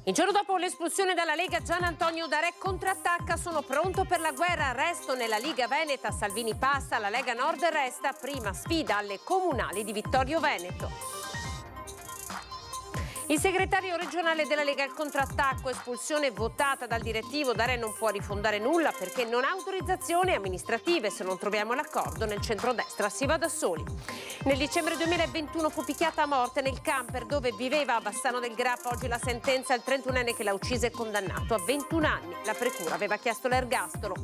Il giorno dopo l'espulsione dalla Lega, Gian Antonio D'Arè contrattacca, sono pronto per la guerra, resto nella Liga Veneta, Salvini passa, la Lega Nord resta, prima sfida alle comunali di Vittorio Veneto. Il segretario regionale della Lega al contrattacco, espulsione votata dal direttivo, D'Arè non può rifondare nulla perché non ha autorizzazioni amministrative, se non troviamo l'accordo nel centrodestra si va da soli. Nel dicembre 2021 fu picchiata a morte nel camper dove viveva a Bassano del Grappa, oggi la sentenza al 31enne che l'ha uccisa è condannato a 21 anni, la procura aveva chiesto l'ergastolo.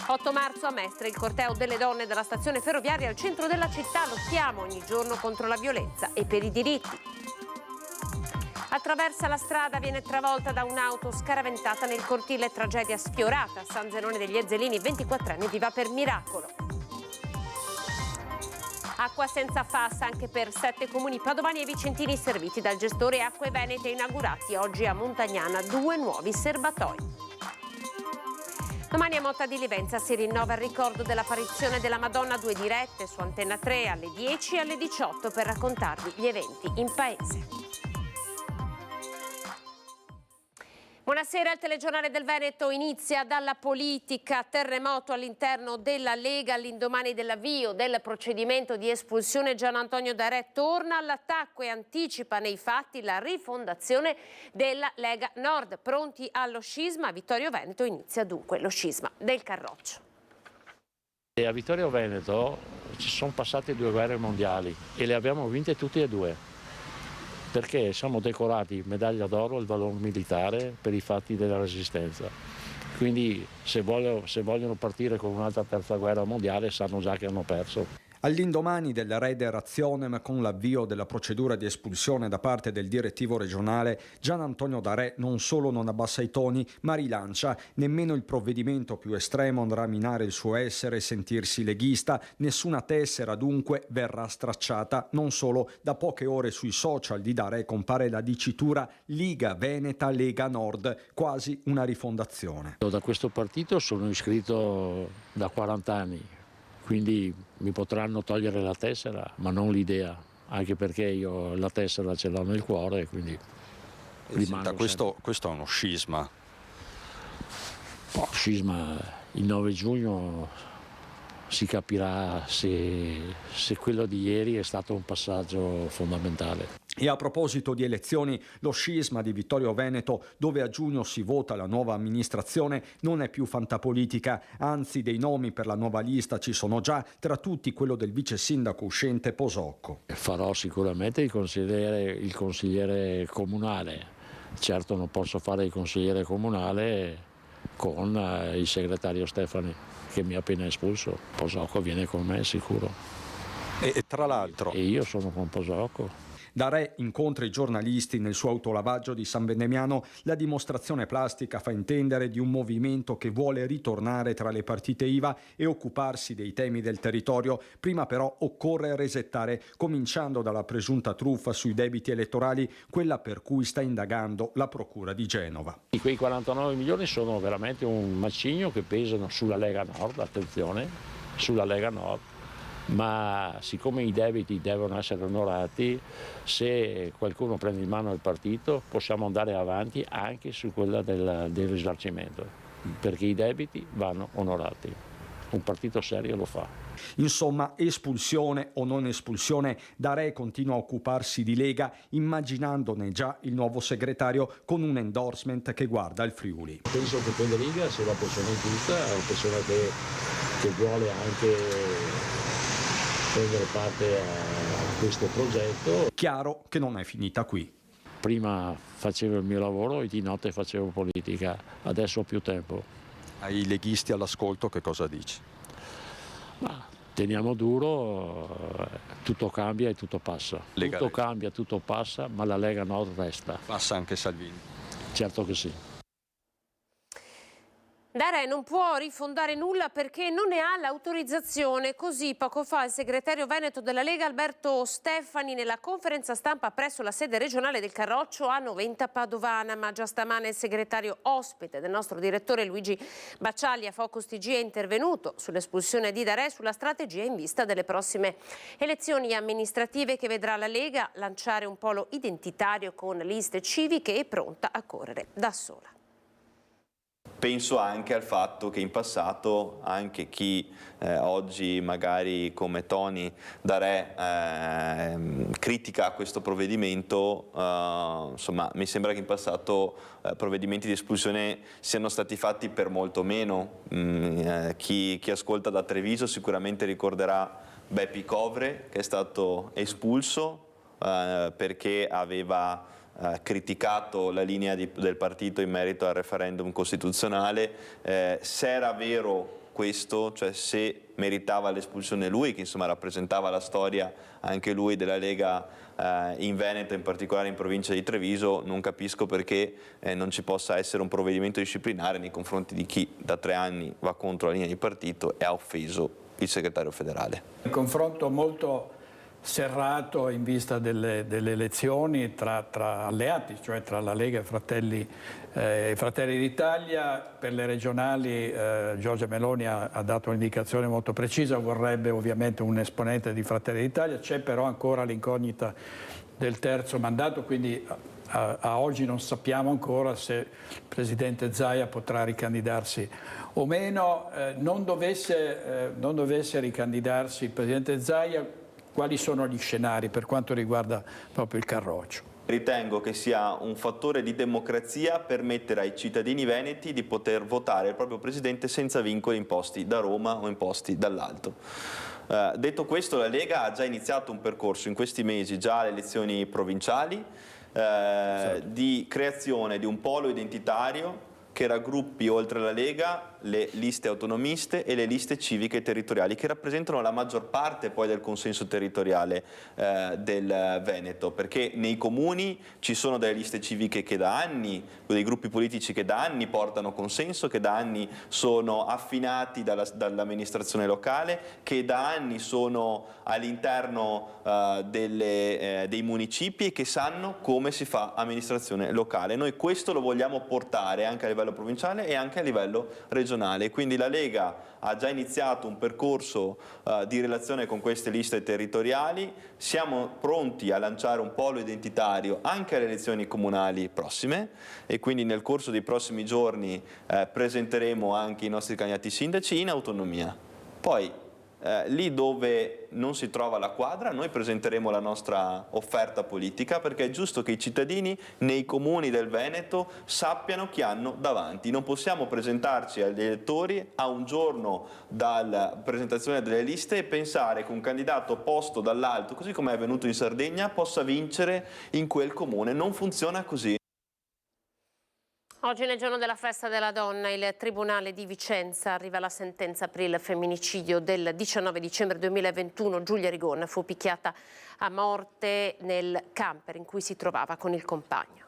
8 marzo a Mestre, il corteo delle donne dalla stazione ferroviaria al centro della città, lottiamo ogni giorno contro la violenza e per i diritti. Attraversa la strada, viene travolta da un'auto scaraventata nel cortile, tragedia sfiorata. San Zenone degli Ezzelini, 24enne, viva per miracolo. Acqua senza FAS anche per 7 comuni padovani e vicentini serviti dal gestore Acque Venete, inaugurati oggi a Montagnana 2 nuovi serbatoi. Domani a Motta di Livenza si rinnova il ricordo dell'apparizione della Madonna, 2 dirette su Antenna 3 alle 10 e alle 18 per raccontarvi gli eventi in paese. Buonasera, il telegiornale del Veneto inizia dalla politica, terremoto all'interno della Lega, all'indomani dell'avvio del procedimento di espulsione. Gian Antonio D'Arè torna all'attacco e anticipa nei fatti la rifondazione della Lega Nord. Pronti allo scisma, a Vittorio Veneto inizia dunque lo scisma del Carroccio. A Vittorio Veneto ci sono passate 2 guerre mondiali e le abbiamo vinte tutte e 2. Perché siamo decorati medaglia d'oro al valor militare per i fatti della Resistenza. Quindi se vogliono partire con un'altra terza guerra mondiale sanno già che hanno perso. All'indomani del Raider Razionem, con l'avvio della procedura di espulsione da parte del direttivo regionale, Gian Antonio D'Arè non solo non abbassa i toni, ma rilancia. Nemmeno il provvedimento più estremo andrà a minare il suo essere e sentirsi leghista. Nessuna tessera dunque verrà stracciata. Non solo, da poche ore sui social di D'Arè compare la dicitura Liga Veneta, Lega Nord, quasi una rifondazione. Da questo partito sono iscritto da 40 anni. Quindi mi potranno togliere la tessera, ma non l'idea, anche perché io la tessera ce l'ho nel cuore, quindi senta, questo è uno scisma. Scisma, il 9 giugno si capirà se quello di ieri è stato un passaggio fondamentale. E a proposito di elezioni, lo scisma di Vittorio Veneto, dove a giugno si vota la nuova amministrazione, non è più fantapolitica, anzi dei nomi per la nuova lista ci sono già, tra tutti quello del vice sindaco uscente Posocco. Farò sicuramente il consigliere comunale, certo non posso fare il consigliere comunale con il segretario Stefani che mi ha appena espulso. Posocco viene con me sicuro. E tra l'altro... E io sono con Posocco. D'Arè incontra i giornalisti nel suo autolavaggio di San Vendemiano. La dimostrazione plastica fa intendere di un movimento che vuole ritornare tra le partite IVA e occuparsi dei temi del territorio. Prima però occorre resettare, cominciando dalla presunta truffa sui debiti elettorali, quella per cui sta indagando la Procura di Genova. Quei 49 milioni sono veramente un macigno che pesano sulla Lega Nord, attenzione, sulla Lega Nord. Ma siccome i debiti devono essere onorati, se qualcuno prende in mano il partito possiamo andare avanti anche su quella del risarcimento, perché i debiti vanno onorati. Un partito serio lo fa. Insomma, espulsione o non espulsione, D'Arè continua a occuparsi di Lega, immaginandone già il nuovo segretario con un endorsement che guarda il Friuli. Penso che Federica sia la persona giusta, è una persona che vuole anche prendere parte a questo progetto. Chiaro che non è finita qui. Prima facevo il mio lavoro e di notte facevo politica, adesso ho più tempo. Ai leghisti all'ascolto che cosa dici? Ma teniamo duro, tutto cambia e tutto passa. Tutto cambia, tutto passa, ma la Lega Nord resta. Passa anche Salvini? Certo che sì. Dare non può rifondare nulla perché non ne ha l'autorizzazione. Così poco fa il segretario veneto della Lega Alberto Stefani nella conferenza stampa presso la sede regionale del Carroccio a Noventa Padovana. Ma già stamane il segretario ospite del nostro direttore Luigi Bacciali a Focus TG è intervenuto sull'espulsione di Darè e sulla strategia in vista delle prossime elezioni amministrative che vedrà la Lega lanciare un polo identitario con liste civiche e pronta a correre da sola. Penso anche al fatto che in passato anche chi oggi magari come Tony Darè critica questo provvedimento, insomma mi sembra che in passato provvedimenti di espulsione siano stati fatti per molto meno. Chi ascolta da Treviso sicuramente ricorderà Beppi Covre, che è stato espulso perché aveva criticato la linea del partito in merito al referendum costituzionale. Se era vero questo, cioè se meritava l'espulsione lui, che insomma rappresentava la storia anche lui della Lega in Veneto, in particolare in provincia di Treviso, non capisco perché non ci possa essere un provvedimento disciplinare nei confronti di chi da 3 anni va contro la linea di partito e ha offeso il segretario federale. Un confronto molto serrato in vista delle elezioni tra alleati, cioè tra la Lega e Fratelli d'Italia. Per le regionali Giorgia Meloni ha dato un'indicazione molto precisa, vorrebbe ovviamente un esponente di Fratelli d'Italia, c'è però ancora l'incognita del terzo mandato, quindi a oggi non sappiamo ancora se il Presidente Zaia potrà ricandidarsi o meno. Non dovesse ricandidarsi il Presidente Zaia, quali sono gli scenari per quanto riguarda proprio il Carroccio? Ritengo che sia un fattore di democrazia permettere ai cittadini veneti di poter votare il proprio Presidente senza vincoli imposti da Roma o imposti dall'alto. Detto questo, la Lega ha già iniziato un percorso in questi mesi, già alle elezioni provinciali, di creazione di un polo identitario che raggruppi oltre la Lega le liste autonomiste e le liste civiche territoriali, che rappresentano la maggior parte poi del consenso territoriale del Veneto, perché nei comuni ci sono delle liste civiche che da anni, dei gruppi politici che da anni portano consenso, che da anni sono affinati dall'amministrazione locale, che da anni sono all'interno dei municipi e che sanno come si fa amministrazione locale. Noi questo lo vogliamo portare anche a livello provinciale e anche a livello regionale. Quindi la Lega ha già iniziato un percorso di relazione con queste liste territoriali, siamo pronti a lanciare un polo identitario anche alle elezioni comunali prossime e quindi nel corso dei prossimi giorni presenteremo anche i nostri candidati sindaci in autonomia. Poi lì dove non si trova la quadra noi presenteremo la nostra offerta politica, perché è giusto che i cittadini nei comuni del Veneto sappiano chi hanno davanti. Non possiamo presentarci agli elettori a un giorno dalla presentazione delle liste e pensare che un candidato posto dall'alto, così come è avvenuto in Sardegna, possa vincere in quel comune. Non funziona così. Oggi nel giorno della festa della donna il Tribunale di Vicenza arriva la sentenza per il femminicidio del 19 dicembre 2021. Giulia Rigon fu picchiata a morte nel camper in cui si trovava con il compagno.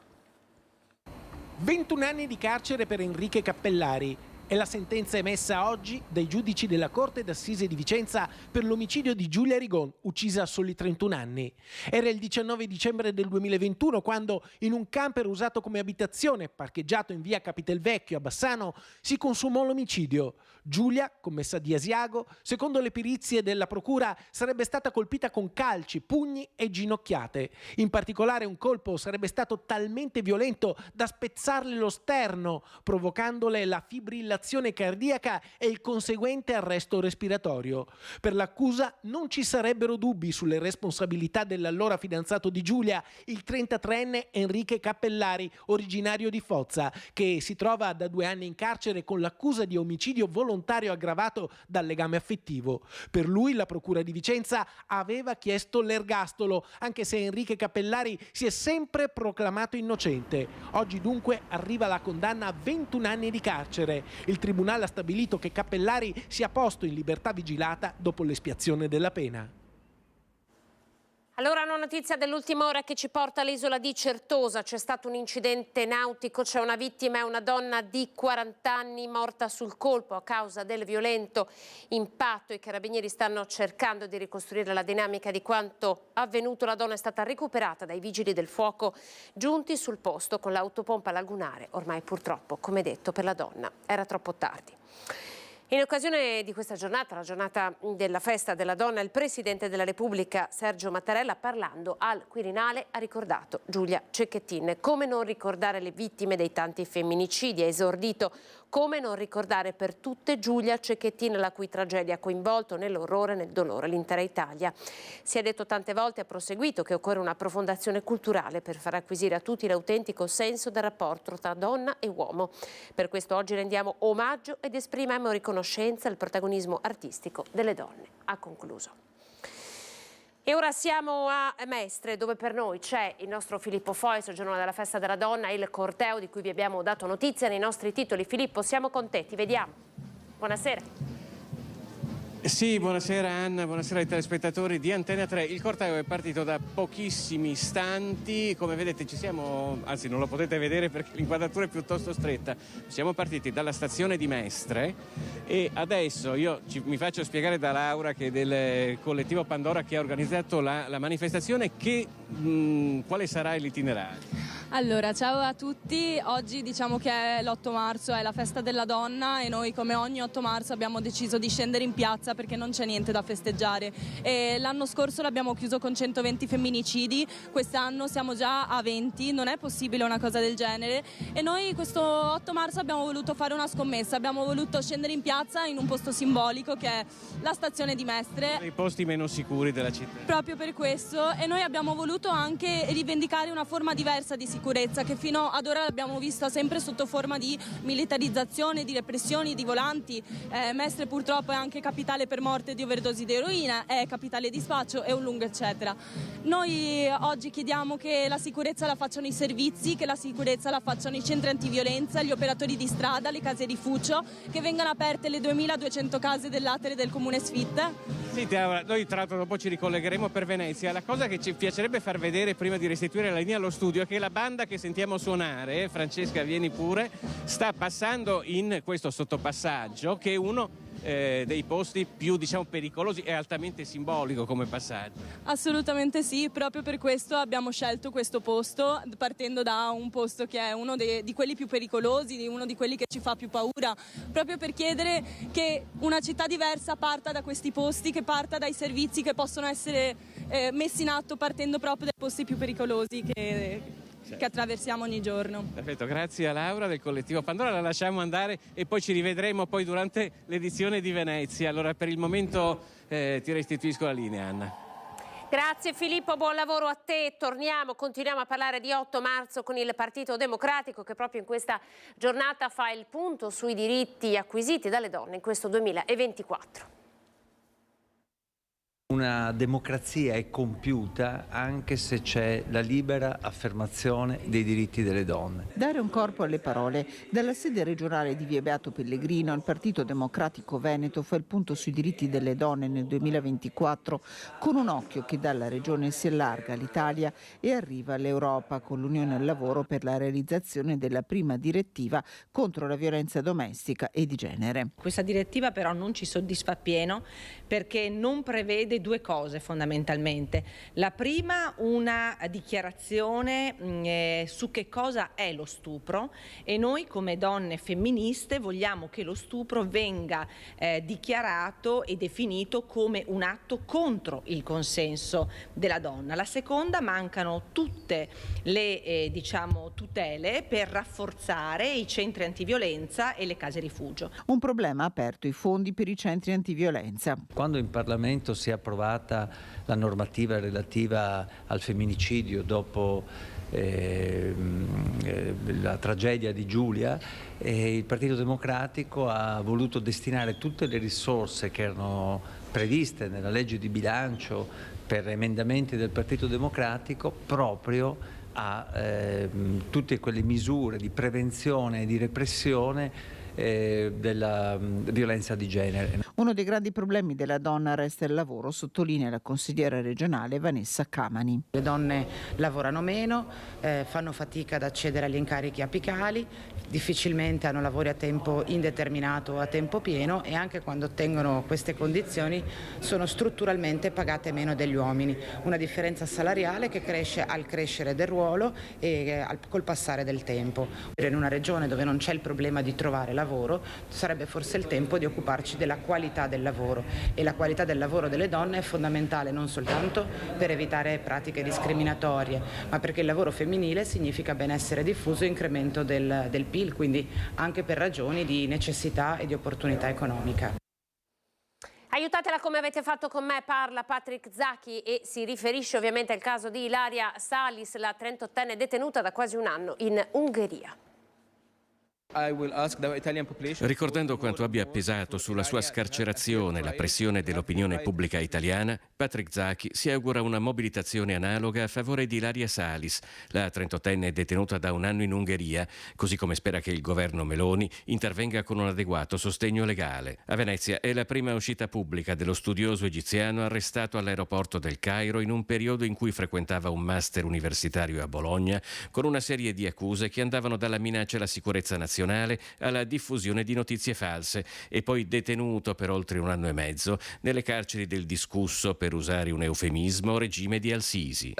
21 anni di carcere per Enrique Cappellari. È la sentenza emessa oggi dai giudici della Corte d'Assise di Vicenza per l'omicidio di Giulia Rigon, uccisa a soli 31 anni. Era il 19 dicembre del 2021 quando, in un camper usato come abitazione, parcheggiato in via Capitelvecchio a Bassano, si consumò l'omicidio. Giulia, commessa di Asiago, secondo le perizie della procura, sarebbe stata colpita con calci, pugni e ginocchiate. In particolare un colpo sarebbe stato talmente violento da spezzarle lo sterno, provocandole la fibrillazione cardiaca e il conseguente arresto respiratorio. Per l'accusa non ci sarebbero dubbi sulle responsabilità dell'allora fidanzato di Giulia, il 33enne Enrique Cappellari, originario di Foggia, che si trova da 2 anni in carcere con l'accusa di omicidio volontario aggravato dal legame affettivo. Per lui la procura di Vicenza aveva chiesto l'ergastolo, anche se Enrique Cappellari si è sempre proclamato innocente. Oggi dunque arriva la condanna a 21 anni di carcere. Il tribunale ha stabilito che Cappellari sia posto in libertà vigilata dopo l'espiazione della pena. Allora, una notizia dell'ultima ora che ci porta all'isola di Certosa. C'è stato un incidente nautico, c'è una vittima, è una donna di 40 anni morta sul colpo a causa del violento impatto. I carabinieri stanno cercando di ricostruire la dinamica di quanto avvenuto. La donna è stata recuperata dai vigili del fuoco giunti sul posto con l'autopompa lagunare. Ormai purtroppo, come detto, per la donna era troppo tardi. In occasione di questa giornata, la giornata della festa della donna, il Presidente della Repubblica Sergio Mattarella, parlando al Quirinale, ha ricordato Giulia Cecchettin. Come non ricordare le vittime dei tanti femminicidi? Ha esordito: come non ricordare per tutte Giulia Cecchettin, la cui tragedia ha coinvolto nell'orrore e nel dolore l'intera Italia. Si è detto tante volte, ha proseguito, che occorre una profondazione culturale per far acquisire a tutti l'autentico senso del rapporto tra donna e uomo. Per questo oggi rendiamo omaggio ed esprimiamo riconoscenza al protagonismo artistico delle donne, ha concluso. E ora siamo a Mestre, dove per noi c'è il nostro Filippo Fois, il giorno della festa della donna, il corteo di cui vi abbiamo dato notizia nei nostri titoli. Filippo, siamo con te, ti vediamo. Buonasera. Sì, buonasera Anna, buonasera ai telespettatori di Antena 3. Il corteo è partito da pochissimi istanti, come vedete ci siamo, anzi non lo potete vedere perché l'inquadratura è piuttosto stretta, siamo partiti dalla stazione di Mestre e adesso mi faccio spiegare da Laura, che è del collettivo Pandora che ha organizzato la manifestazione, quale sarà l'itinerario. Allora, ciao a tutti, oggi diciamo che è l'8 marzo, è la festa della donna e noi come ogni 8 marzo abbiamo deciso di scendere in piazza perché non c'è niente da festeggiare. E l'anno scorso l'abbiamo chiuso con 120 femminicidi, quest'anno siamo già a 20, non è possibile una cosa del genere e noi questo 8 marzo abbiamo voluto fare una scommessa, abbiamo voluto scendere in piazza in un posto simbolico che è la stazione di Mestre. Dei posti meno sicuri della città. Proprio per questo, e noi abbiamo voluto anche rivendicare una forma diversa di sicurezza che fino ad ora l'abbiamo vista sempre sotto forma di militarizzazione, di repressioni, di volanti. Mestre purtroppo è anche capitale per morte di overdosi di eroina, è capitale di spaccio e un lungo eccetera. Noi oggi chiediamo che la sicurezza la facciano i servizi, che la sicurezza la facciano i centri antiviolenza, gli operatori di strada, le case rifugio, che vengano aperte le 2200 case dell'Atere del comune Sfitte. Sì, noi tra l'altro dopo ci ricollegheremo per Venezia. La cosa che ci piacerebbe far vedere prima di restituire la linea allo studio è che la banda che sentiamo suonare, Francesca vieni pure, sta passando in questo sottopassaggio che è uno dei posti più pericolosi e altamente simbolico come passaggio. Assolutamente sì, proprio per questo abbiamo scelto questo posto, partendo da un posto che è uno di quelli più pericolosi, uno di quelli che ci fa più paura, proprio per chiedere che una città diversa parta da questi posti, che parta dai servizi che possono essere messi in atto partendo proprio dai posti più pericolosi che attraversiamo ogni giorno. Perfetto, grazie a Laura del collettivo Pandora, la lasciamo andare e poi ci rivedremo poi durante l'edizione di Venezia. Allora per il momento ti restituisco la linea, Anna. Grazie Filippo, buon lavoro a te. Continuiamo a parlare di 8 marzo con il Partito Democratico che proprio in questa giornata fa il punto sui diritti acquisiti dalle donne in questo 2024. Una democrazia è compiuta anche se c'è la libera affermazione dei diritti delle donne. Dare un corpo alle parole. Dalla sede regionale di Via Beato Pellegrino, il Partito Democratico Veneto fa il punto sui diritti delle donne nel 2024, con un occhio che dalla regione si allarga all'Italia e arriva all'Europa, con l'Unione al Lavoro per la realizzazione della prima direttiva contro la violenza domestica e di genere. Questa direttiva però non ci soddisfa appieno perché non prevede due cose fondamentalmente. La prima, una dichiarazione su che cosa è lo stupro, e noi come donne femministe vogliamo che lo stupro venga dichiarato e definito come un atto contro il consenso della donna. La seconda, mancano tutte le tutele per rafforzare i centri antiviolenza e le case rifugio. Un problema aperto, i fondi per i centri antiviolenza. Quando in Parlamento si è approvata la normativa relativa al femminicidio dopo la tragedia di Giulia, il Partito Democratico ha voluto destinare tutte le risorse che erano previste nella legge di bilancio per emendamenti del Partito Democratico proprio a tutte quelle misure di prevenzione e di repressione della violenza di genere. Uno dei grandi problemi della donna resta il lavoro, sottolinea la consigliera regionale Vanessa Camani. Le donne lavorano meno, fanno fatica ad accedere agli incarichi apicali, difficilmente hanno lavori a tempo indeterminato o a tempo pieno e anche quando ottengono queste condizioni sono strutturalmente pagate meno degli uomini. Una differenza salariale che cresce al crescere del ruolo e col passare del tempo. In una regione dove non c'è il problema di trovare lavoro sarebbe forse il tempo di occuparci della qualità del lavoro, e la qualità del lavoro delle donne è fondamentale non soltanto per evitare pratiche discriminatorie, ma perché il lavoro femminile significa benessere diffuso e incremento del PIL, quindi anche per ragioni di necessità e di opportunità economica. Aiutatela come avete fatto con me, parla Patrick Zaki e si riferisce ovviamente al caso di Ilaria Salis, la 38enne detenuta da quasi un anno in Ungheria. Ricordando quanto abbia pesato sulla sua scarcerazione la pressione dell'opinione pubblica italiana, Patrick Zaki si augura una mobilitazione analoga a favore di Ilaria Salis, la 38enne detenuta da un anno in Ungheria, così come spera che il governo Meloni intervenga con un adeguato sostegno legale. A Venezia è la prima uscita pubblica dello studioso egiziano arrestato all'aeroporto del Cairo in un periodo in cui frequentava un master universitario a Bologna, con una serie di accuse che andavano dalla minaccia alla sicurezza nazionale alla diffusione di notizie false, e poi detenuto per oltre un anno e mezzo nelle carceri del discusso, per usare un eufemismo, regime di Al-Sisi.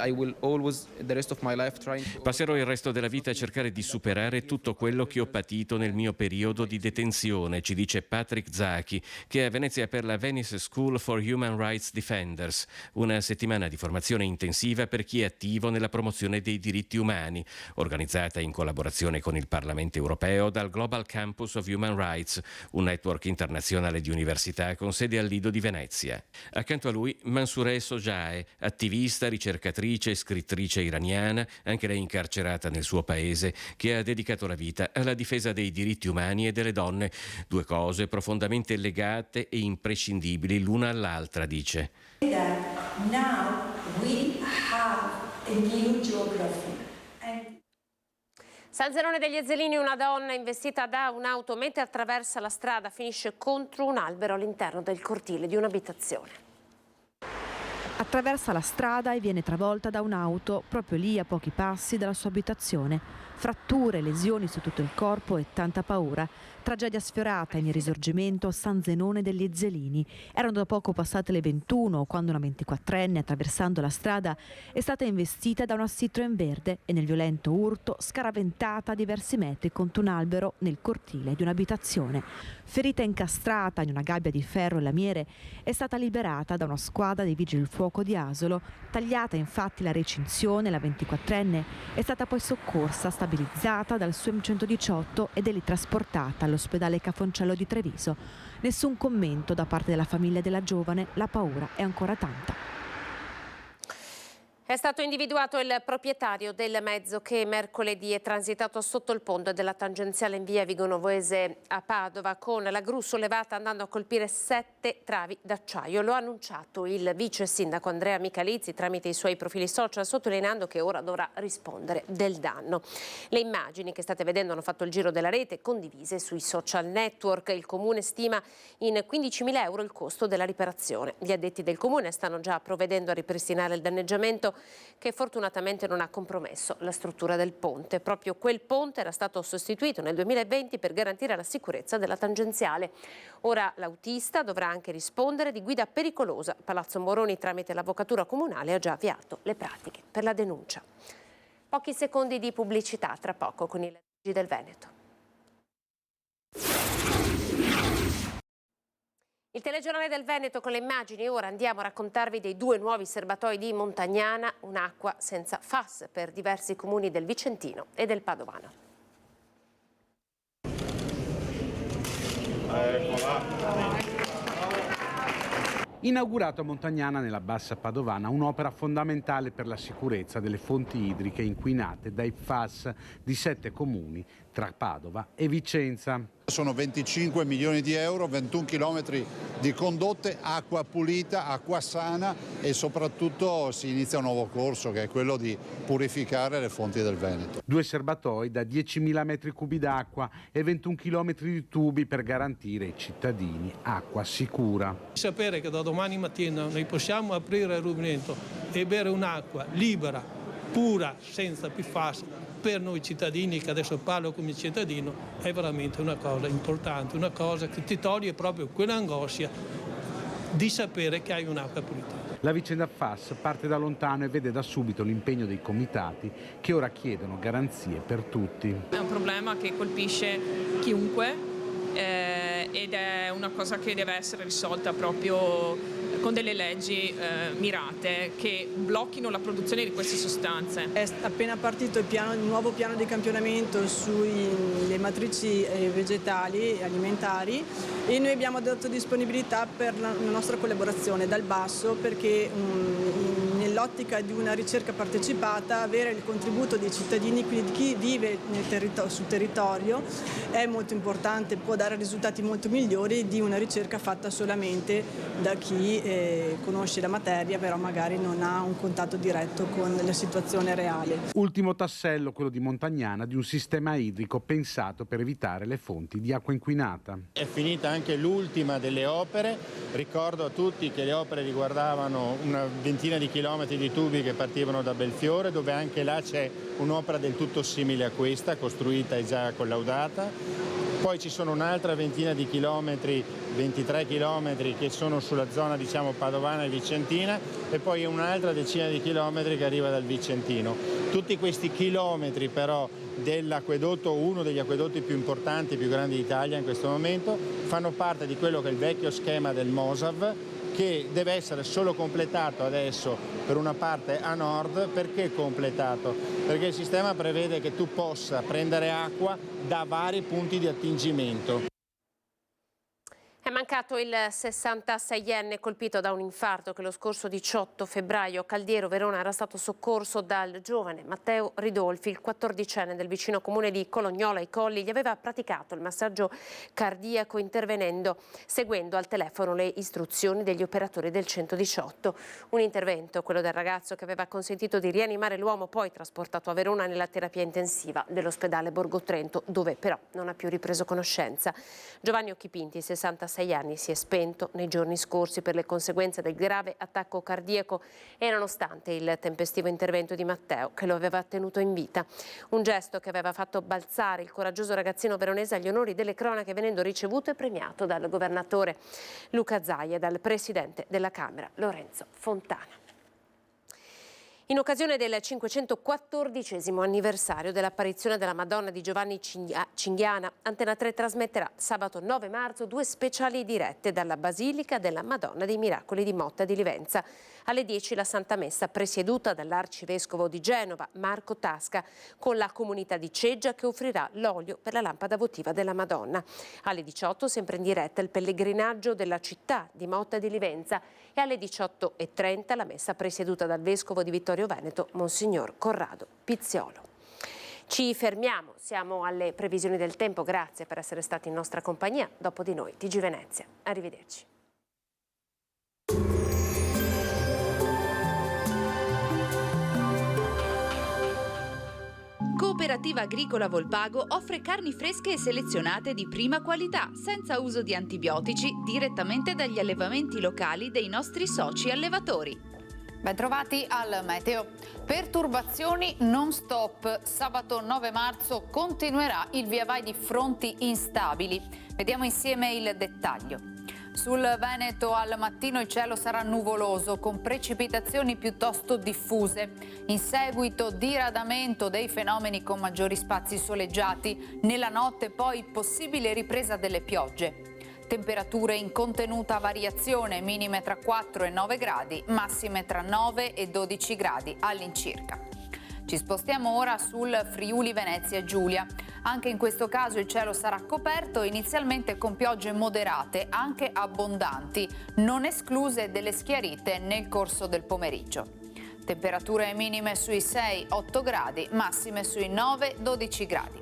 Passerò il resto della vita a cercare di superare tutto quello che ho patito nel mio periodo di detenzione, ci dice Patrick Zaki, che è a Venezia per la Venice School for Human Rights Defenders, una settimana di formazione intensiva per chi è attivo nella promozione dei diritti umani, organizzata in collaborazione con il Parlamento europeo dal Global Campus of Human Rights, un network internazionale di università con sede al Lido di Venezia. Accanto a lui Mansoureh Sojae, attivista, ricercatrice e scrittrice iraniana, anche lei incarcerata nel suo paese, che ha dedicato la vita alla difesa dei diritti umani e delle donne, due cose profondamente legate e imprescindibili l'una all'altra, dice. Now we have a new geography. Salzerone degli Ezzelini, una donna investita da un'auto mentre attraversa la strada finisce contro un albero all'interno del cortile di un'abitazione. Attraversa la strada e viene travolta da un'auto proprio lì a pochi passi dalla sua abitazione. Fratture, lesioni su tutto il corpo e tanta paura. Tragedia sfiorata in Risorgimento a San Zenone degli Ezzelini. Erano da poco passate le 21 quando una 24enne, attraversando la strada, è stata investita da una Citroen verde e nel violento urto scaraventata a diversi metri contro un albero nel cortile di un'abitazione. Ferita incastrata in una gabbia di ferro e lamiere, è stata liberata da una squadra dei vigili del fuoco di Asolo. Tagliata infatti la recinzione, la 24enne è stata poi soccorsa, stabilizzata dal SUEM 118 ed è lì trasportata all'ospedale Cafoncello di Treviso. Nessun commento da parte della famiglia della giovane, la paura è ancora tanta. È stato individuato il proprietario del mezzo che mercoledì è transitato sotto il ponte della tangenziale in via Vigonovoese a Padova con la gru sollevata andando a colpire 7 travi d'acciaio. Lo ha annunciato il vice sindaco Andrea Michalizzi tramite i suoi profili social, sottolineando che ora dovrà rispondere del danno. Le immagini che state vedendo hanno fatto il giro della rete, condivise sui social network. Il comune stima in 15.000 euro il costo della riparazione. Gli addetti del comune stanno già provvedendo a ripristinare il danneggiamento, che fortunatamente non ha compromesso la struttura del ponte. Proprio quel ponte era stato sostituito nel 2020 per garantire la sicurezza della tangenziale. Ora l'autista dovrà anche rispondere di guida pericolosa. Palazzo Moroni, tramite l'avvocatura comunale, ha già avviato le pratiche per la denuncia. Pochi secondi di pubblicità, tra poco con il TG del Veneto. Il telegiornale del Veneto con le immagini. Ora andiamo a raccontarvi dei 2 nuovi serbatoi di Montagnana, un'acqua senza FAS per diversi comuni del Vicentino e del Padovano. Inaugurato a Montagnana nella Bassa Padovana un'opera fondamentale per la sicurezza delle fonti idriche inquinate dai FAS di 7 comuni tra Padova e Vicenza. Sono 25 milioni di euro, 21 chilometri di condotte, acqua pulita, acqua sana e soprattutto si inizia un nuovo corso che è quello di purificare le fonti del Veneto. 2 serbatoi da 10.000 metri cubi d'acqua e 21 chilometri di tubi per garantire ai cittadini acqua sicura. Sapere che da domani mattina noi possiamo aprire il rubinetto e bere un'acqua libera, pura, senza PFAS, per noi cittadini, che adesso parlo come cittadino, è veramente una cosa importante, una cosa che ti toglie proprio quell'angoscia di sapere che hai un'acqua pulita. La vicenda FAS parte da lontano e vede da subito l'impegno dei comitati che ora chiedono garanzie per tutti. È un problema che colpisce chiunque ed è una cosa che deve essere risolta proprio con delle leggi mirate che blocchino la produzione di queste sostanze. È appena partito il nuovo piano di campionamento sulle matrici vegetali e alimentari e noi abbiamo dato disponibilità per la nostra collaborazione dal basso perché nell'ottica di una ricerca partecipata avere il contributo dei cittadini, quindi di chi vive sul territorio, è molto importante, può dare risultati molto migliori di una ricerca fatta solamente da chi conosce la materia però magari non ha un contatto diretto con la situazione reale. Ultimo tassello, quello di Montagnana, di un sistema idrico pensato per evitare le fonti di acqua inquinata. È finita anche l'ultima delle opere, ricordo a tutti che le opere riguardavano una ventina di chilometri di tubi che partivano da Belfiore, dove anche là c'è un'opera del tutto simile a questa, costruita e già collaudata. Poi ci sono un'altra ventina di chilometri, 23 chilometri, che sono sulla zona diciamo padovana e vicentina e poi un'altra decina di chilometri che arriva dal Vicentino. Tutti questi chilometri però dell'acquedotto, uno degli acquedotti più importanti e più grandi d'Italia in questo momento, fanno parte di quello che è il vecchio schema del MOSAV, che deve essere solo completato adesso per una parte a nord. Perché completato? Perché il sistema prevede che tu possa prendere acqua da vari punti di attingimento. È mancato il 66enne colpito da un infarto che lo scorso 18 febbraio a Caldiero, Verona, era stato soccorso dal giovane Matteo Ridolfi. Il 14enne del vicino comune di Colognola ai Colli gli aveva praticato il massaggio cardiaco intervenendo, seguendo al telefono le istruzioni degli operatori del 118. Un intervento, quello del ragazzo, che aveva consentito di rianimare l'uomo, poi trasportato a Verona nella terapia intensiva dell'ospedale Borgo Trento, dove però non ha più ripreso conoscenza. Giovanni Occhipinti, 66 anni, si è spento nei giorni scorsi per le conseguenze del grave attacco cardiaco e nonostante il tempestivo intervento di Matteo, che lo aveva tenuto in vita. Un gesto che aveva fatto balzare il coraggioso ragazzino veronese agli onori delle cronache, venendo ricevuto e premiato dal governatore Luca Zaia e dal presidente della Camera Lorenzo Fontana. In occasione del 514° anniversario dell'apparizione della Madonna di Giovanni Cinghiana, Antena 3 trasmetterà sabato 9 marzo 2 speciali dirette dalla Basilica della Madonna dei Miracoli di Motta di Livenza. Alle 10 la Santa Messa presieduta dall'Arcivescovo di Genova, Marco Tasca, con la comunità di Ceggia che offrirà l'olio per la lampada votiva della Madonna. Alle 18 sempre in diretta il pellegrinaggio della città di Motta di Livenza e alle 18:30 la messa presieduta dal Vescovo di Vittorio Veneto, Monsignor Corrado Pizziolo. Ci fermiamo, siamo alle previsioni del tempo, grazie per essere stati in nostra compagnia. Dopo di noi TG Venezia, arrivederci. Cooperativa Agricola Volpago offre carni fresche e selezionate di prima qualità, senza uso di antibiotici, direttamente dagli allevamenti locali dei nostri soci allevatori. Bentrovati al meteo. Perturbazioni non stop. Sabato 9 marzo continuerà il via vai di fronti instabili. Vediamo insieme il dettaglio. Sul Veneto al mattino il cielo sarà nuvoloso con precipitazioni piuttosto diffuse. In seguito diradamento dei fenomeni con maggiori spazi soleggiati. Nella notte poi possibile ripresa delle piogge. Temperature in contenuta variazione, minime tra 4 e 9 gradi, massime tra 9 e 12 gradi all'incirca. Ci spostiamo ora sul Friuli Venezia Giulia. Anche in questo caso il cielo sarà coperto inizialmente con piogge moderate, anche abbondanti, non escluse delle schiarite nel corso del pomeriggio. Temperature minime sui 6-8 gradi, massime sui 9-12 gradi.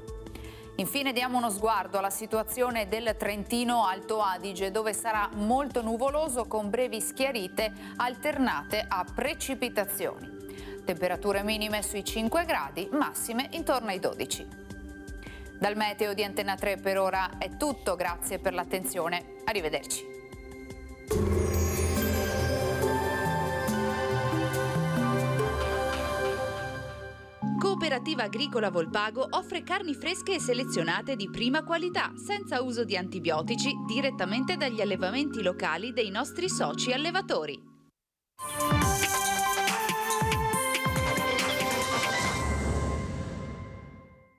Infine diamo uno sguardo alla situazione del Trentino Alto Adige, dove sarà molto nuvoloso con brevi schiarite alternate a precipitazioni. Temperature minime sui 5 gradi, massime intorno ai 12. Dal meteo di Antena 3 per ora è tutto, grazie per l'attenzione. Arrivederci. Cooperativa Agricola Volpago offre carni fresche e selezionate di prima qualità, senza uso di antibiotici, direttamente dagli allevamenti locali dei nostri soci allevatori.